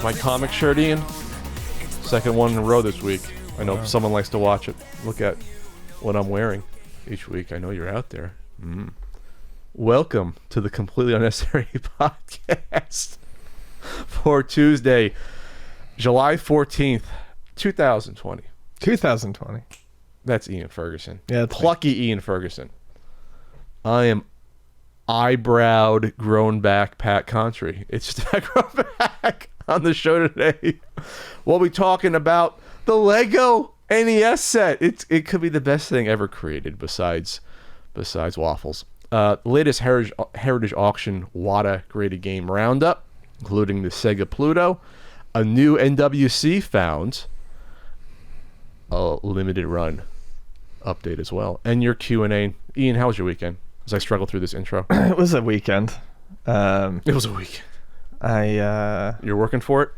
My comic shirt, Ian. Second one in a row this week. I know someone likes to watch it. Look at what I'm wearing each week. I know you're out there. Welcome to the Completely Unnecessary Podcast for Tuesday, July 14th, 2020. 2020. That's Ian Ferguson. Yeah, Plucky Ian Ferguson. I am eyebrowed, grown back Pat Contry. It's just grown back on the show today. We'll be talking about the Lego NES set. It could be the best thing ever created besides waffles. Latest Heritage Auction WATA graded game roundup, including the Sega Pluto, a new NWC found, a limited run update as well, and your Q&A. Ian, how was your weekend? As I struggle through this intro. It was a weekend. It was a week. You're working for it?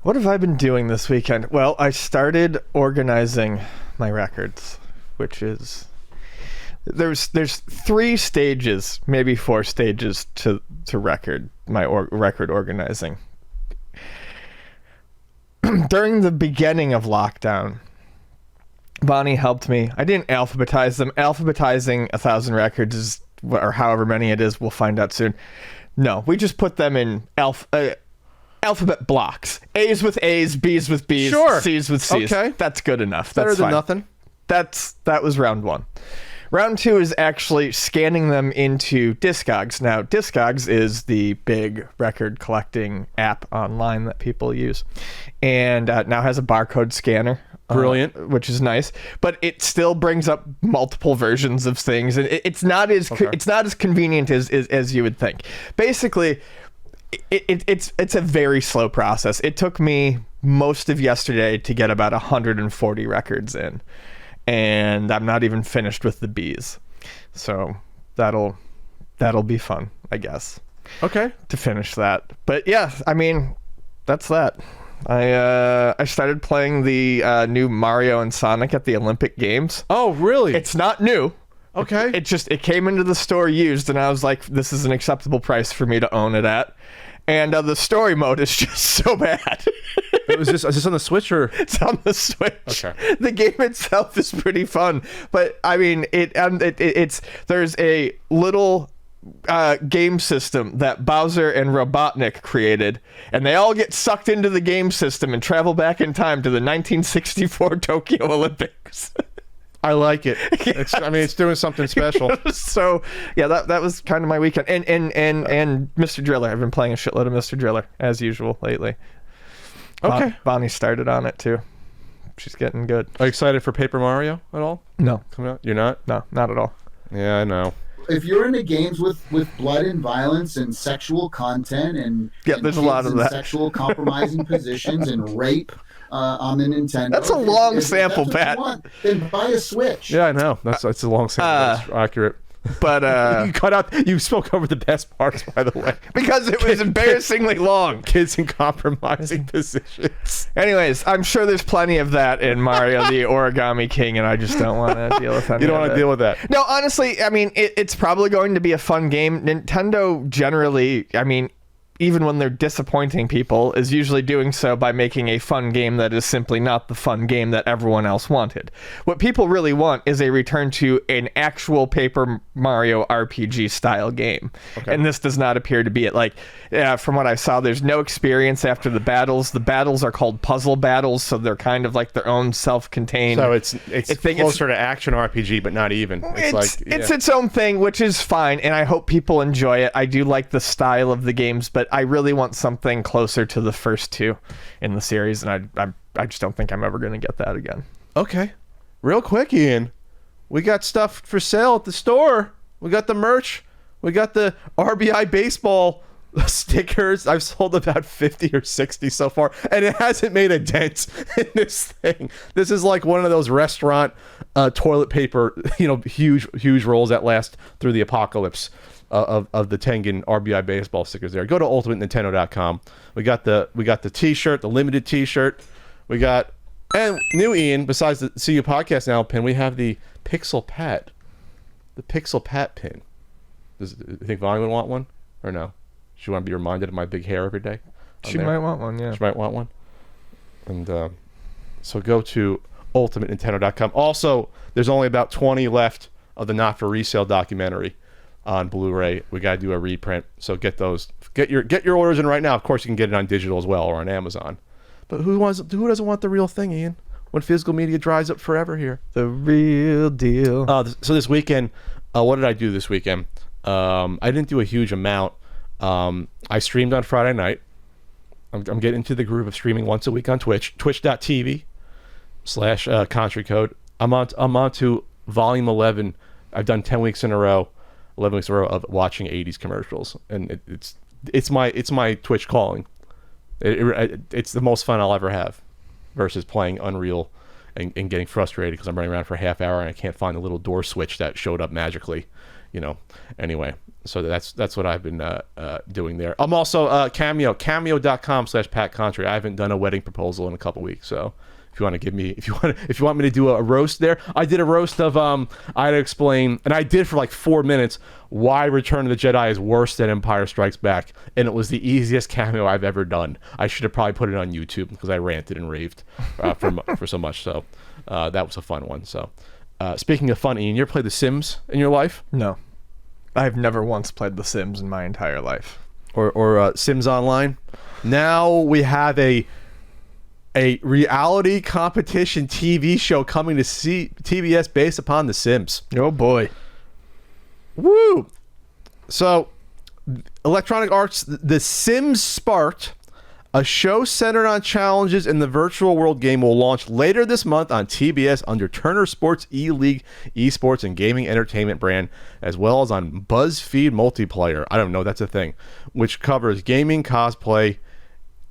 What have I been doing this weekend? Well, I started organizing my records, which is there's 3 stages, maybe 4 stages to record organizing. During the beginning of lockdown, Bonnie helped me. I didn't alphabetize them. Alphabetizing 1,000 records is, or however many it is, we'll find out soon. No, we just put them in alphabet blocks. A's with A's, B's with B's, sure. C's with C's. Okay. That's good enough. Better That's than fine. nothing. That was round 1. Round 2 is actually scanning them into Discogs. Now, Discogs is the big record collecting app online that people use, and now has a barcode scanner. Brilliant. Which is nice, but it still brings up multiple versions of things, and it's not as convenient as you would think. Basically, it's a very slow process. It took me most of yesterday to get about 140 records in, and I'm not even finished with the B's, so that'll be fun, I guess. Okay. To finish that, but yeah, I mean, that's that. I started playing the new Mario and Sonic at the Olympic Games. Oh, really? It's not new. Okay. It came into the store used, and I was like, this is an acceptable price for me to own it at. And the story mode is just so bad. Is this on the Switch or? It's on the Switch. Okay. The game itself is pretty fun, but I mean, there's a little game system that Bowser and Robotnik created, and they all get sucked into the game system and travel back in time to the 1964 Tokyo Olympics. I like it. It's doing something special. So yeah, that was kind of my weekend. And Mr. Driller. I've been playing a shitload of Mr. Driller as usual lately. Okay. Bonnie started on it too. She's getting good. Are you excited for Paper Mario at all? No. Coming out? You're not? No, not at all. Yeah, I know. If you're into games with blood and violence and sexual content and there's a lot of that, sexual compromising positions and rape on the Nintendo, that's a long sample, Pat. Then buy a Switch. Yeah, I know. That's a long sample. That's accurate. But you cut out. You spoke over the best parts, by the way, because it was embarrassingly long. Kids in compromising positions. Anyways, I'm sure there's plenty of that in Mario the Origami King, and I just don't want to deal with that. You don't want to deal with that. No, honestly, I mean, it's probably going to be a fun game. Nintendo generally, I mean, even when they're disappointing people, is usually doing so by making a fun game that is simply not the fun game that everyone else wanted. What people really want is a return to an actual Paper Mario RPG style game. Okay. And this does not appear to be it. Like, from what I saw, there's no experience after the battles. The battles are called puzzle battles, so they're kind of like their own self-contained. So it's closer to action RPG, but not even. It's its own thing, which is fine, and I hope people enjoy it. I do like the style of the games, but I really want something closer to the first 2 in the series, and I just don't think I'm ever going to get that again. Okay. Real quick, Ian. We got stuff for sale at the store. We got the merch. We got the RBI baseball stickers. I've sold about 50 or 60 so far, and it hasn't made a dent in this thing. This is like one of those restaurant toilet paper, huge rolls that last through the apocalypse. Of the Tengen RBI baseball stickers there. Go to ultimatenintendo.com. We got the t-shirt, the limited t-shirt. We got, and new Ian, besides the CU Podcast Now pin, we have the Pixel Pat. The Pixel Pat pin. Do you think Vaughn would want one? Or no? She want to be reminded of my big hair every day? She might want one, yeah. She might want one. And so go to ultimatenintendo.com. Also, there's only about 20 left of the Not for Resale documentary on Blu-ray. We got to do a reprint, so get those. Get your orders in right now. Of course, you can get it on digital as well or on Amazon. But who doesn't want the real thing, Ian? When physical media dries up forever here. The real deal. So this weekend, what did I do this weekend? I didn't do a huge amount. I streamed on Friday night. I'm getting into the groove of streaming once a week on Twitch. Twitch.tv/country code. I'm on to volume 11. I've done 10 weeks in a row, 11 weeks in a row of watching 80s commercials, and it's my Twitch calling. It's the most fun I'll ever have, versus playing Unreal and getting frustrated because I'm running around for a half hour and I can't find the little door switch that showed up magically. Anyway, so that's what I've been doing there. I'm also cameo.com/Pat Contry. I haven't done a wedding proposal in a couple weeks, so if you want me to do a roast there, I did a roast of I had to explain, and I did for like 4 minutes, why Return of the Jedi is worse than Empire Strikes Back, and it was the easiest cameo I've ever done. I should have probably put it on YouTube because I ranted and raved for so much. So that was a fun one. So speaking of fun, Ian, you ever played The Sims in your life? No. I've never once played The Sims in my entire life. Or Sims Online? Now we have a reality competition TV show coming to TBS based upon The Sims. Oh boy. Woo! So, Electronic Arts, The Sims Sparked, a show centered on challenges in the virtual world game, will launch later this month on TBS under Turner Sports E-League esports and gaming entertainment brand, as well as on BuzzFeed Multiplayer. I don't know, that's a thing, which covers gaming, cosplay,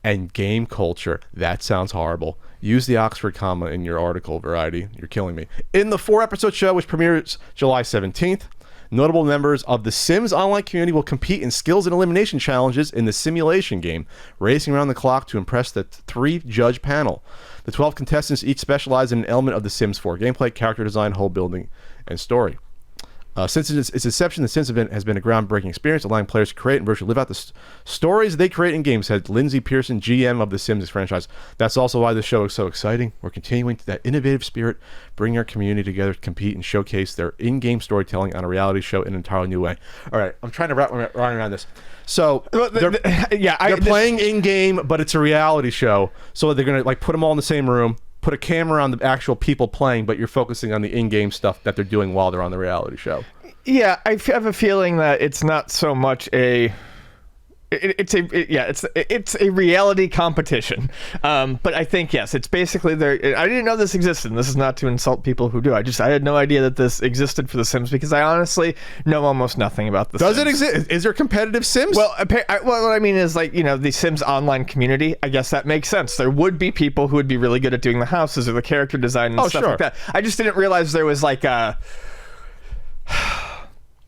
and game culture. That sounds horrible. Use the Oxford comma in your article, Variety. You're killing me. In the 4-episode show, which premieres July 17th, notable members of the Sims online community will compete in skills and elimination challenges in the simulation game, racing around the clock to impress the 3-judge panel. The 12 contestants each specialize in an element of the Sims 4 gameplay, character design, whole building, and story. Since its inception, the Sims event has been a groundbreaking experience, allowing players to create and virtually live out the stories they create in games, said Lindsay Pearson, GM of the Sims franchise. That's also why the show is so exciting. We're continuing that innovative spirit, bringing our community together to compete and showcase their in-game storytelling on a reality show in an entirely new way. All right, I'm trying to wrap around this. So they're playing in-game, but it's a reality show. So they're going to put them all in the same room, put a camera on the actual people playing, but you're focusing on the in-game stuff that they're doing while they're on the reality show. Yeah, I have a feeling that it's not so much it's a reality competition. But I think, yes, it's basically I didn't know this existed. And this is not to insult people who do. I had no idea that this existed for The Sims because I honestly know almost nothing about The Sims. Does it exist? Is there competitive Sims? Well, what I mean is the Sims online community. I guess that makes sense. There would be people who would be really good at doing the houses or the character design and stuff like that. I just didn't realize there was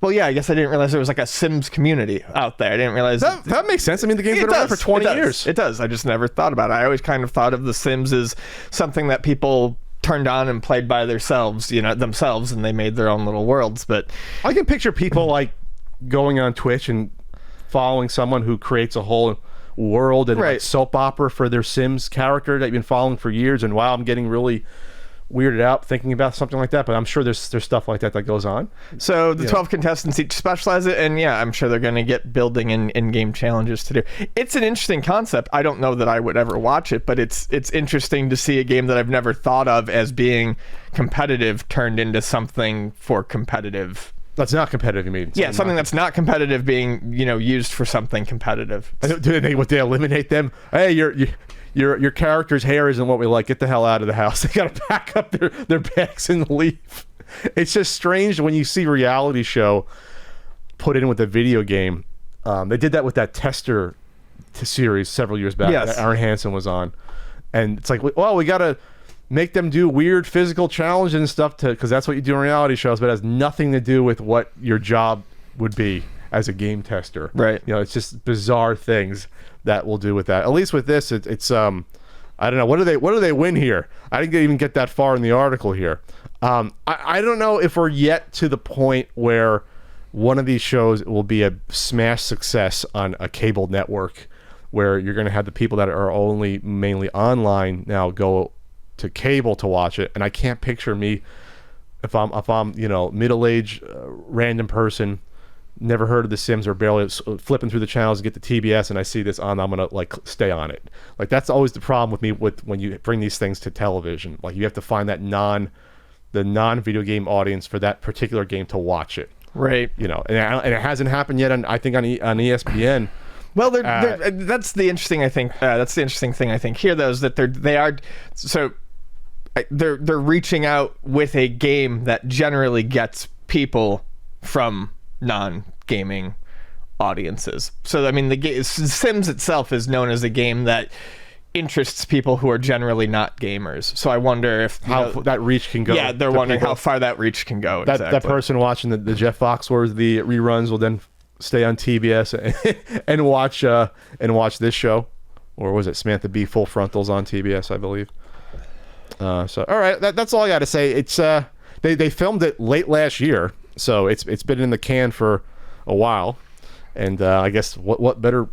well, yeah, I guess I didn't realize there was a Sims community out there. I didn't realize that makes sense. I mean, the game's been around for 20 years. It does. I just never thought about it. I always kind of thought of The Sims as something that people turned on and played by themselves, and they made their own little worlds. But I can picture people going on Twitch and following someone who creates a whole world and soap opera for their Sims character that you've been following for years. And wow, I'm getting really weirded out thinking about something like that, but I'm sure there's stuff like that goes on. So the 12 contestants each specialize it, and yeah, I'm sure they're going to get building and in-game challenges to do. It's an interesting concept. I don't know that I would ever watch it, but it's interesting to see a game that I've never thought of as being competitive turned into something for competitive. That's not competitive, you mean? Yeah, something that's not competitive being, used for something competitive. Would they eliminate them? Hey, your character's hair isn't what we like. Get the hell out of the house. They got to pack up their bags and leave. It's just strange when you see reality show put in with a video game. They did that with that Tester series several years back that Aaron Hansen was on. And it's like, well, we got to make them do weird physical challenges and stuff because that's what you do in reality shows, but it has nothing to do with what your job would be as a game tester. Right. It's just bizarre things that we'll do with that. At least with this, it's I don't know. What do they win here? I didn't even get that far in the article here. I don't know if we're yet to the point where one of these shows will be a smash success on a cable network where you're going to have the people that are only mainly online now go to cable to watch it. And I can't picture me if I'm middle-aged random person, never heard of The Sims or barely flipping through the channels to get to TBS, and I see this on, I'm gonna like stay on it. Like that's always the problem with me with when you bring these things to television. Like you have to find that the non-video game audience for that particular game to watch it. Right. And it hasn't happened yet on ESPN. Well, that's the interesting. I think that's the interesting thing. I think here, though, is that they're reaching out with a game that generally gets people from non-gaming audiences. So I mean, the Sims itself is known as a game that interests people who are generally not gamers. So I wonder if how that reach can go. Yeah, they're wondering how far that reach can go. That person watching the Jeff Foxworthy reruns will then stay on TBS and watch this show, or was it Samantha Bee Full Frontals on TBS, I believe. So all right, that's all I got to say. It's they filmed it late last year, so it's been in the can for a while, and I guess what better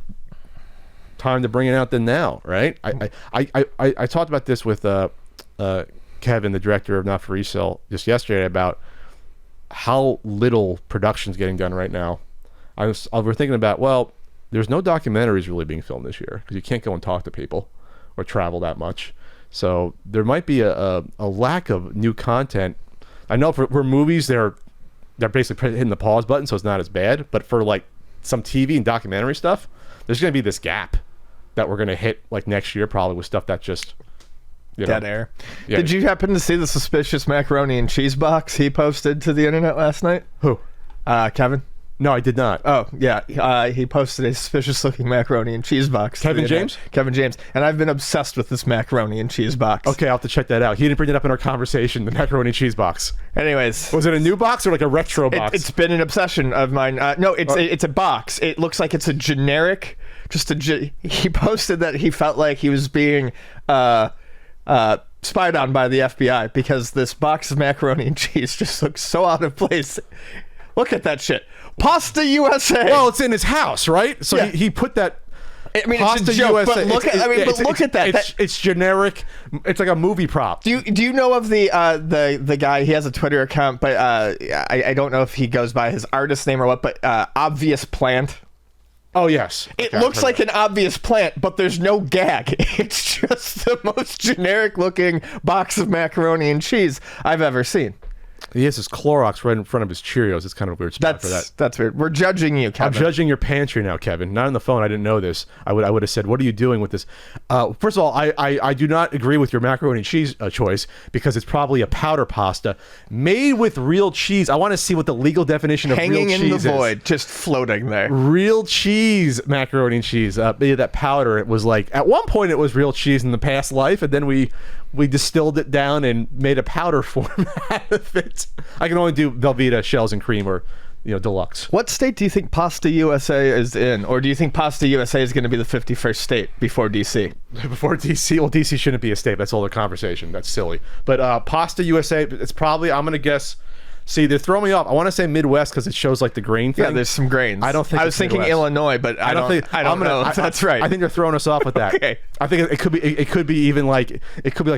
time to bring it out than now, right? I talked about this with Kevin, the director of Not for Resale, just yesterday about how little production's getting done right now. We're thinking about, well, there's no documentaries really being filmed this year because you can't go and talk to people or travel that much. So there might be a lack of new content. I know for movies, they're basically hitting the pause button, so it's not as bad. But for like some TV and documentary stuff, there's going to be this gap that we're going to hit like next year, probably with stuff that just dead air. Yeah. Did you happen to see the suspicious macaroni and cheese box he posted to the internet last night? Who? Kevin. No, I did not. Oh, yeah. He posted a suspicious-looking macaroni and cheese box. Kevin James? Kevin James. And I've been obsessed with this macaroni and cheese box. Okay, I'll have to check that out. He didn't bring it up in our conversation, the macaroni and cheese box. Anyways. Was it a new box or like a retro box? It's been an obsession of mine. No, it's a box. It looks like it's a generic, he posted that he felt like he was being spied on by the FBI because this box of macaroni and cheese just looks so out of place. Look at that shit. Pasta USA. Well, it's in his house, right? So yeah. he put that. I mean, Pasta it's a joke, USA. but look at that. It's generic. It's like a movie prop. Do you know of the guy? He has a Twitter account, but I don't know if he goes by his artist name or what. But Obvious Plant. Oh yes, it looks like an obvious plant, but there's no gag. It's just the most generic looking box of macaroni and cheese I've ever seen. He has his Clorox right in front of his Cheerios. It's kind of a weird spot for that. That's weird. We're judging you, Kevin. I'm judging your pantry now, Kevin. Not on the phone. I didn't know this. I would have said, what are you doing with this? First of all, I do not agree with your macaroni and cheese choice because it's probably a powder pasta made with real cheese. I want to see what the legal definition of real cheese is. Hanging in the void, just floating there. Real cheese macaroni and cheese. That powder, it was like, at one point it was real cheese in the past life, and then we distilled it down and made a powder form out of it. I can only do Velveeta shells and cream or deluxe. What state do you think Pasta USA is in, or do you think Pasta USA is going to be the 51st state before DC? Before DC? Well, DC shouldn't be a state. That's all the conversation. That's silly. But Pasta USA, it's probably, I'm going to guess. See, they're throwing me off. I want to say Midwest because it shows like the grain thing. Yeah, there's some grains. I don't think I was thinking Midwest. Illinois, but I don't know. That's right. I think they're throwing us off with that. Okay. I think it could be even like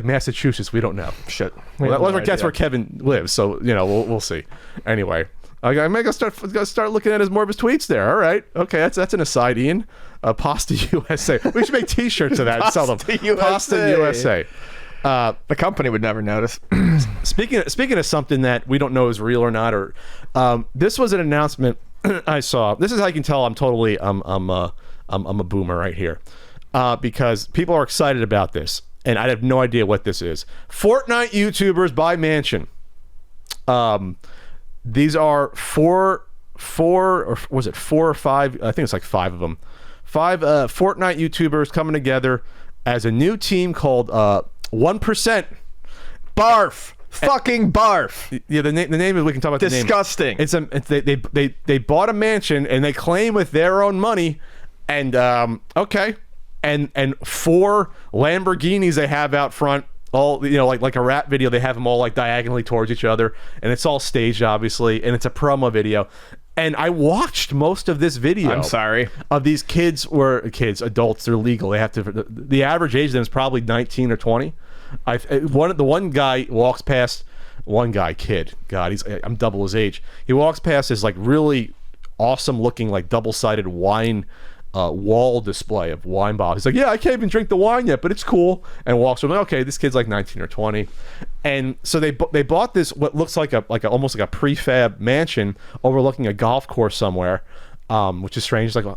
Massachusetts. We don't know. Shit. That's where Kevin lives. So we'll see. Anyway, I may go start looking at more of his tweets there. All right. Okay, that's an aside, Ian. Pasta USA. We should make T-shirts of that and sell them. Pasta USA. The company would never notice. Speaking of something that we don't know is real or not, or this was an announcement I saw. This is how you can tell I'm totally I'm a boomer right here, because people are excited about this, and I have no idea what this is. Fortnite YouTubers buy mansion. These are four or was it 4 or 5? I think it's like 5 of them. 5 Fortnite YouTubers coming together as a new team called 1%. Barf. Fucking barf. Yeah, the name is, we can talk about disgusting. The name. They bought a mansion and they claim with their own money, and okay, and 4 Lamborghinis they have out front, all like a rap video. They have them all like diagonally towards each other, and it's all staged obviously, and it's a promo video. And I watched most of this video. I'm sorry. Of these adults. They're legal. They have to. The average age of them is probably 19 or 20. The one guy walks past. One guy, kid. God, I'm double his age. He walks past this like really awesome looking like double-sided wine wall display of wine bottles. He's like, yeah, I can't even drink the wine yet, but it's cool. And walks over. Okay, this kid's like 19 or 20. And so they bought this what looks like almost like a prefab mansion overlooking a golf course somewhere, which is strange. It's like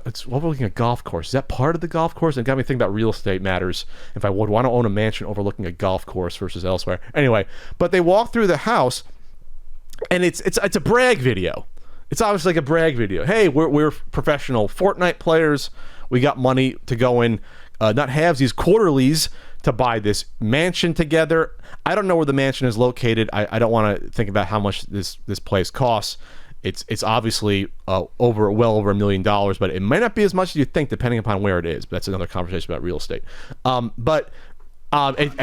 it's overlooking a golf course. Is that part of the golf course? And it got me thinking about real estate matters. If I would want to own a mansion overlooking a golf course versus elsewhere. Anyway, but they walk through the house, and it's a brag video. It's obviously like a brag video. Hey, we're professional Fortnite players. We got money to go in, not halvesies, quarterlies, to buy this mansion together. I don't know where the mansion is located. I don't want to think about how much this place costs. It's obviously well over $1 million, but it might not be as much as you think depending upon where it is. But that's another conversation about real estate. I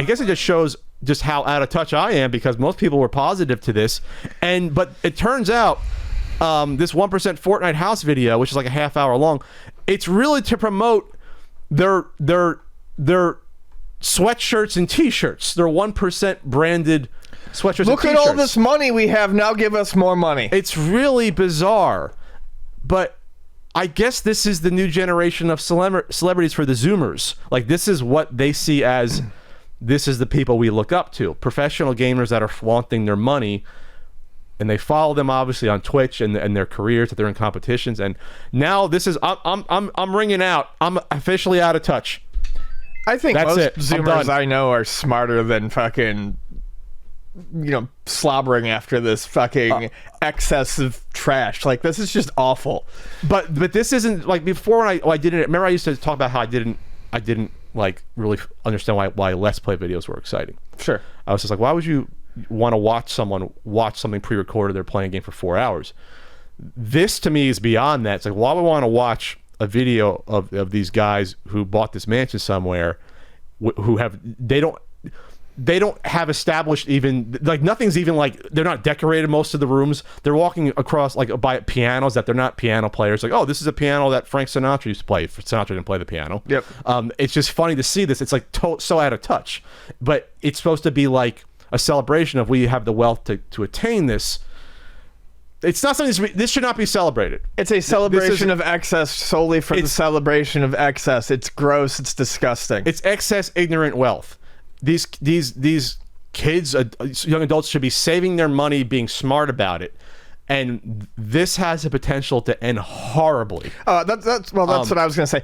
guess it just shows just how out of touch I am, because most people were positive to this, but it turns out this 1% Fortnite house video, which is like a half hour long, it's really to promote their sweatshirts and t-shirts. Their 1% branded sweatshirts. Look and at t-shirts. all this money we have now. Give us more money. It's really bizarre, but I guess this is the new generation of celebrities for the Zoomers. Like, this is what they see as, this is the people we look up to. Professional gamers that are flaunting their money, and they follow them obviously on Twitch and their careers that they're in competitions. And now this is I'm ringing out. I'm officially out of touch. I think That's most it. I'm Zoomers done. I know are smarter than fucking, slobbering after this fucking excess of trash. Like, this is just awful. But this isn't like before. When I didn't remember, I used to talk about how I didn't like really understand why Let's Play videos were exciting. Sure. I was just like, why would you want to watch something pre-recorded? They're playing a game for 4 hours. This to me is beyond that. It's like, why would I want to watch a video of these guys who bought this mansion somewhere, who have they don't have established, even like nothing's even like, they're not decorated most of the rooms. They're walking across like by pianos that they're not piano players. Like, oh, this is a piano that Frank Sinatra used to play. Sinatra didn't play the piano. Yep. It's just funny to see this. It's like so out of touch, but it's supposed to be like a celebration of we have the wealth to attain this. It's not something this should not be celebrated. It's a celebration of excess solely for the celebration of excess. It's gross. It's disgusting. It's excess ignorant wealth. These kids, young adults, should be saving their money, being smart about it, and this has the potential to end horribly. That's what I was gonna say.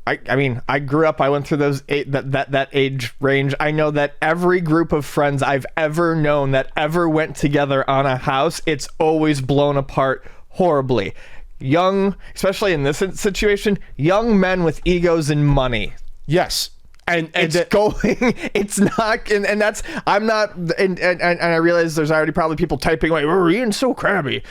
I mean, I grew up. I went through that age range. I know that every group of friends I've ever known that ever went together on a house, it's always blown apart horribly. Young, especially in this situation, young men with egos and money. Yes. And it's not, and that's, I'm not, and I realize there's already probably people typing like, "Oh, Ian's so crabby."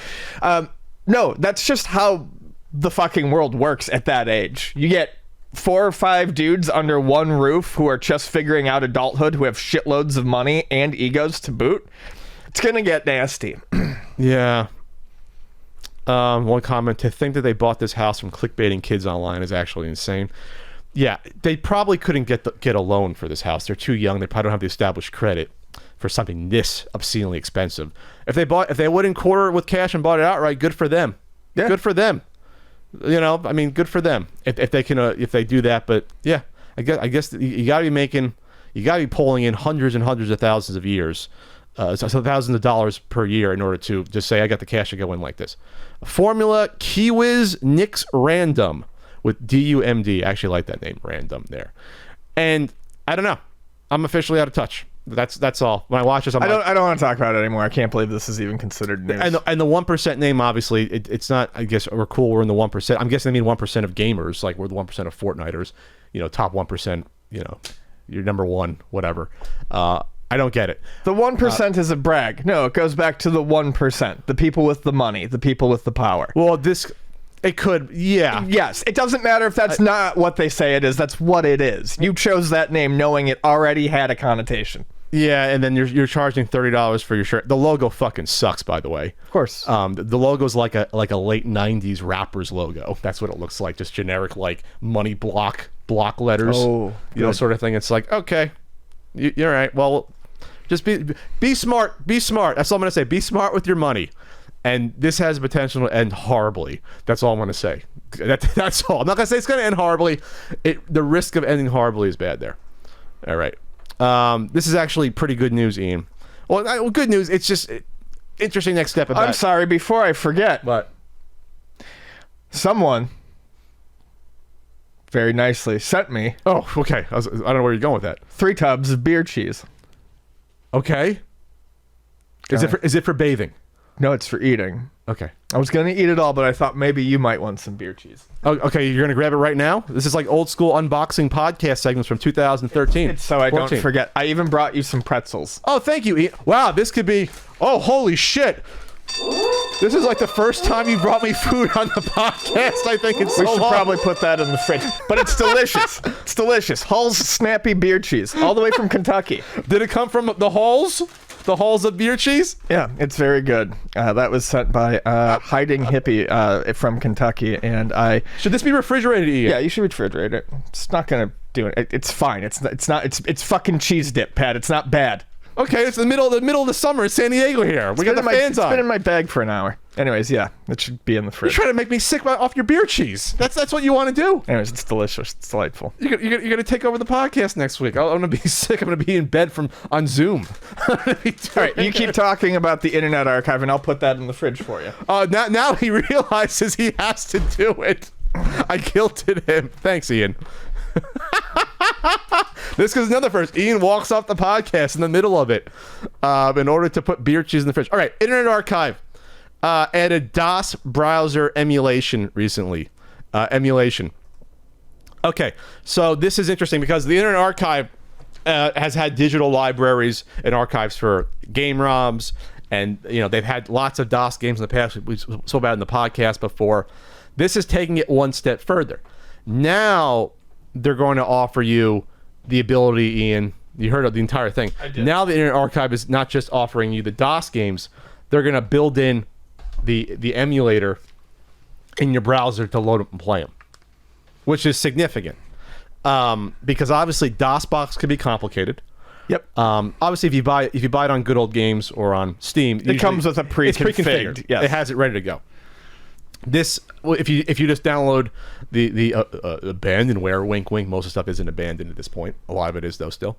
No, that's just how the fucking world works at that age. You get 4 or 5 dudes under one roof who are just figuring out adulthood, who have shitloads of money and egos to boot. It's gonna get nasty. Yeah. One comment: to think that they bought this house from clickbaiting kids online is actually insane. Yeah, they probably couldn't get a loan for this house. They're too young. They probably don't have the established credit for something this obscenely expensive. If they wouldn't quarter it with cash and bought it outright, good for them. Yeah. Good for them. I mean, good for them if they can if they do that. But yeah, I guess you got to be pulling in hundreds and hundreds of thousands of years, so thousands of dollars per year in order to just say I got the cash to go in like this. Formula Kiwiz Nix Random with DUMD. I actually like that name, Random there. And I don't know. I'm officially out of touch. That's all. When I watch this, I don't want to talk about it anymore. I can't believe this is even considered news. And the 1% name, obviously, it's not. I guess we're cool. We're in the 1%. I'm guessing they mean 1% of gamers. Like, we're the 1% of Fortniters. Top 1%. You're number one. Whatever. I don't get it. The 1% is a brag. No, it goes back to the 1%. The people with the money. The people with the power. Well, it could, yeah. Yes, it doesn't matter if that's not what they say it is. That's what it is. You chose that name knowing it already had a connotation. Yeah, and then you're charging $30 for your shirt. The logo fucking sucks, by the way. Of course. The logo's like a late '90s rappers logo. That's what it looks like, just generic like money block letters. Oh, sort of thing. It's like, okay, you're right. Well, just be smart. Be smart. That's all I'm gonna say. Be smart with your money. And this has potential to end horribly. That's all I'm gonna say. That's all. I'm not gonna say it's gonna end horribly. The risk of ending horribly is bad there. All right. This is actually pretty good news, Ian. Well, good news. It's just interesting next step. I'm sorry. Before I forget, What? someone very nicely sent me Oh, okay. I don't know where you're going with that. 3 tubs of beer cheese. Okay. Is it for bathing? No, it's for eating. Okay. I was going to eat it all, but I thought maybe you might want some beer cheese. Oh, okay, you're gonna grab it right now. This is like old school unboxing podcast segments from 2013. It's so I 14. don't forget. I even brought you some pretzels. Oh, thank you, Ian. Wow, this could be. Oh, holy shit! This is like the first time you brought me food on the podcast. I think it's so We should long. probably put that in the fridge. But it's delicious. It's delicious. Hull's Snappy Beer Cheese, all the way from Kentucky. Did it come from the Halls? The Halls of beer cheese? Yeah, it's very good. That was sent by Hiding Hippie from Kentucky, and I. Should this be refrigerated, Ian? Yeah, you should refrigerate it. It's not gonna do it. It's fine. It's fucking cheese dip, Pat. It's not bad. Okay, it's the middle of the summer in San Diego here. We got the fans on. It's been in my bag for an hour. Anyways, yeah, it should be in the You're fridge. trying to make me sick off your beer cheese. That's what you want to do. Anyways, it's delicious. It's delightful. You're going to take over the podcast next week. I'm going to be sick. I'm going to be in bed on Zoom. All right, you keep talking about the Internet Archive, and I'll put that in the fridge for you. Now he realizes he has to do it. I guilted him. Thanks, Ian. This is another first. Ian walks off the podcast in the middle of it in order to put beer cheese in the fridge. All right, Internet Archive added DOS browser emulation recently. Emulation. Okay, so this is interesting because the Internet Archive has had digital libraries and archives for game ROMs, and they've had lots of DOS games in the past. We spoke about it in the podcast before. This is taking it one step further. Now they're going to offer you the ability, Ian. You heard of the entire thing. I did. Now the Internet Archive is not just offering you the DOS games. They're going to build in the emulator in your browser to load them and play them, which is significant because obviously DOSBox could be complicated. Yep. Obviously, if you buy it on Good Old Games or on Steam, It comes with a it's pre-configured. Yes. It has it ready to go. This, if you just download the abandonware, wink wink, most of the stuff isn't abandoned at this point. A lot of it is though still,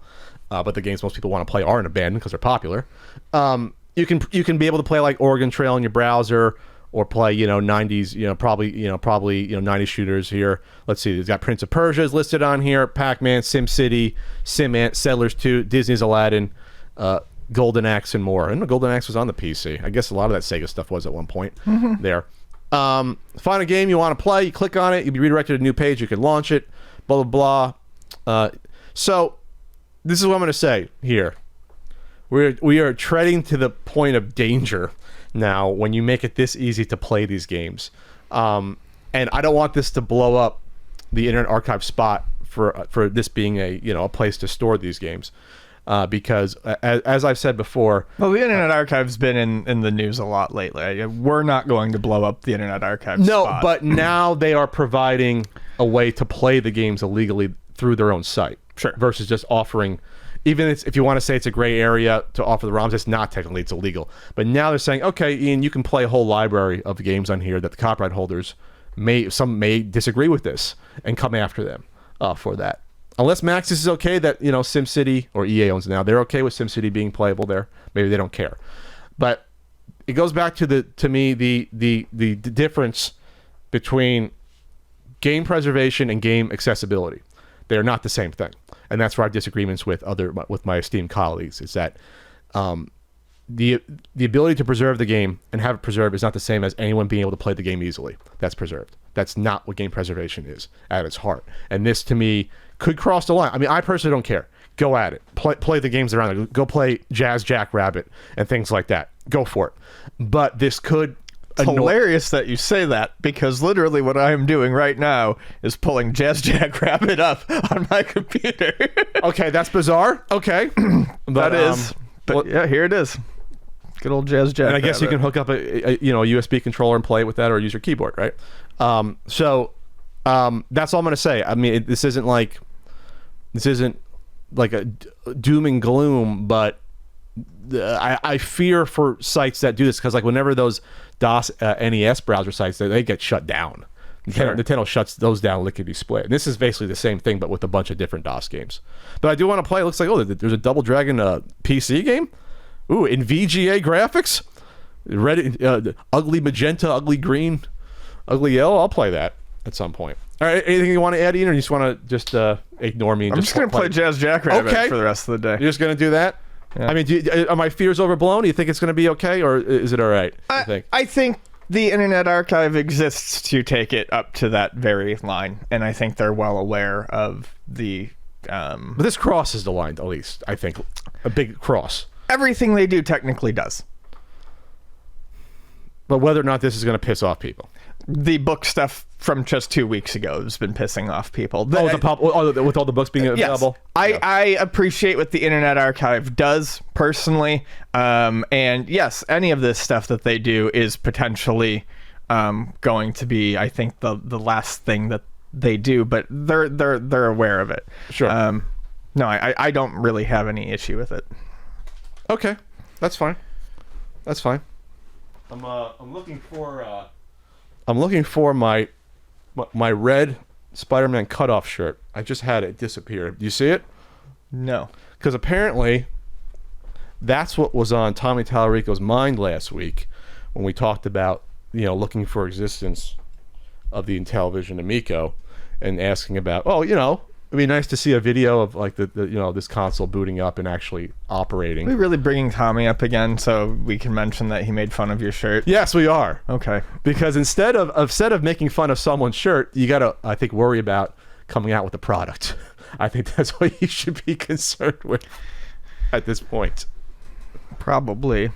but the games most people want to play aren't abandoned because they're popular. You can be able to play like Oregon Trail in your browser or play 90s probably 90s shooters here. Let's see, it's got Prince of Persia is listed on here, Pac-Man, SimCity, SimAnt, Settlers 2, Disney's Aladdin, Golden Axe, and more. And Golden Axe was on the PC. I guess a lot of that Sega stuff was at one point there. Find a game you want to play, you click on it, you'll be redirected to a new page, you can launch it, blah, blah, blah. So, this is what I'm going to say here. We are treading to the point of danger now when you make it this easy to play these games. And I don't want this to blow up the Internet Archive spot for this being a place to store these games. Because as I've said before, Well, the Internet Archive's been in the news a lot lately. We're not going to blow up the Internet Archive spot. but now they are providing a way to play the games illegally through their own site. Sure. Versus just offering, even if you want to say it's a gray area to offer the ROMs, it's not technically, it's illegal. But now they're saying, okay, Ian, you can play a whole library of games on here that the copyright holders may disagree with this and come after them for that. Unless Maxis is okay that SimCity, or EA owns it now, they're okay with SimCity being playable there. Maybe they don't care, but it goes back to the difference between game preservation and game accessibility. They are not the same thing, and that's where I have disagreements with my esteemed colleagues. Is that the ability to preserve the game and have it preserved is not the same as anyone being able to play the game easily. That's preserved. That's not what game preservation is at its heart. And this, to me, could cross the line. I mean, I personally don't care. Go at it. Play the games around it. Go play Jazz Jackrabbit and things like that. Go for it. But this could It's hilarious that you say that, because literally what I am doing right now is pulling Jazz Jackrabbit up on my computer. Okay, that's bizarre. Okay. But, That is. But yeah, here it is. Good old Jazz Jackrabbit. And I guess you can hook up a USB controller and play it with that, or use your keyboard, right? So that's all I'm gonna say. I mean, this isn't like a doom and gloom, but I fear for sites that do this, because like whenever those DOS NES browser sites, they get shut down. Sure. Nintendo shuts those down lickety split. And this is basically the same thing, but with a bunch of different DOS games. But I do want to play. It looks like, oh, there's a Double Dragon PC game. Ooh, in VGA graphics, red, ugly magenta, ugly green, ugly yellow. I'll play that at some point. All right, anything you want to add, Ian, or you just want to just ignore me? And I'm just going to play Jazz Jackrabbit for the rest of the day. You're just going to do that? Yeah. I mean, are my fears overblown? Do you think it's going to be okay, or is it all right? I think the Internet Archive exists to take it up to that very line, and I think they're well aware of the... But this crosses the line, at least, I think. A big cross. Everything they do technically does. But whether or not this is going to piss off people. The book stuff from just 2 weeks ago has been pissing off people. With all the books being available? Yes. I appreciate what the Internet Archive does, personally. And yes, any of this stuff that they do is potentially going to be, I think, the last thing that they do, but they're aware of it. Sure. No, I don't really have any issue with it. Okay, that's fine. That's fine. I'm looking for my red Spider-Man cutoff shirt. I just had it disappear. Do you see it? No. Because apparently that's what was on Tommy Tallarico's mind last week when we talked about, looking for existence of the Intellivision Amico, and asking about, it'd be nice to see a video of like the this console booting up and actually operating. Are we really bringing Tommy up again so we can mention that he made fun of your shirt? Yes, we are. Okay. Because instead of making fun of someone's shirt, you gotta, I think, worry about coming out with a product. I think that's what you should be concerned with at this point. Probably.